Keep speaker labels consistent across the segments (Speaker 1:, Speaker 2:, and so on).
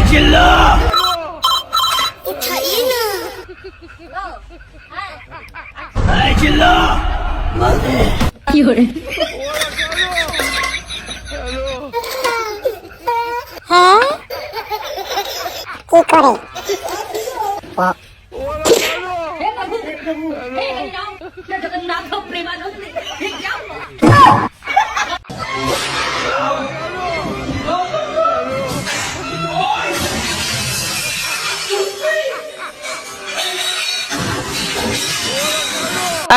Speaker 1: चिल्ला
Speaker 2: उठाइए ना
Speaker 1: चिल्ला मार दे
Speaker 2: हाँ কি করে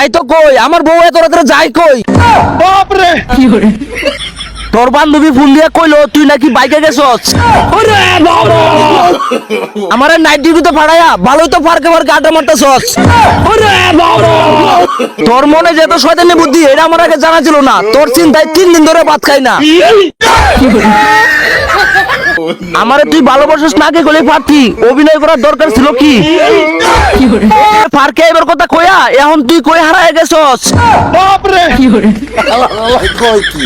Speaker 3: এই তো কই আমার বউ এত রাতে যাই কই বাপ রে কি করে তোর বান্ধবী ফোন দিয়া কইলো তুই নাকি বাইকে গেছস ওরে বাবা আমারে নাইট ডিউটিতে ফাড়ায়া ভালোই তো ফারকে ফারকে আড্ডা মারতেছস ওরে বাবা তোর মনে যে এত শয়তানি বুদ্ধি এটা আমার আগে জানা ছিল না তোর চিন্তায় 3 দিন ধরে ভাত খাই না আমারে তুই ভালোবাসিস না কে কইলে পারতি অভিনয় করার দরকার ছিল কি ফারকে এবার কথা কইয়া এখন তুই কই হারায় গেছস বাপ রে কি করে
Speaker 4: কই কি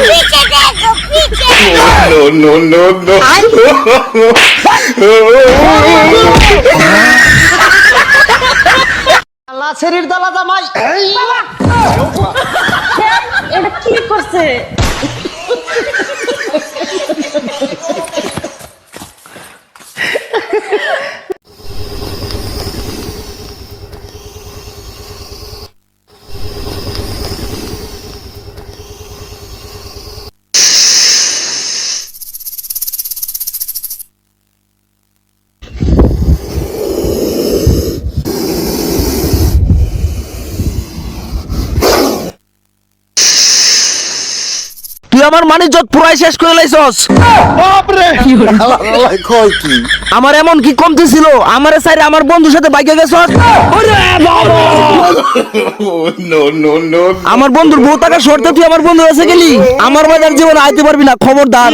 Speaker 2: पीछे देखो पीछे
Speaker 4: no
Speaker 3: আল্লাহ শরীর দালা জামাই
Speaker 5: এটা কি করছে
Speaker 3: তুই আমার মানিজ্জত পুরাই শেষ করে লাইছস বাপ রে
Speaker 4: কই কি
Speaker 3: আমার এমন কি কমতি ছিল আমারে সাইরে আমার বন্ধুর সাথে বাইকে গেছস ওরে বাবা
Speaker 4: no
Speaker 3: আমার বন্ধুর বউ টাকা শর্তে তুই আমার বন্ধু এসে গেলি আমার বাজার জীবন আইতে পারবি না খবরদার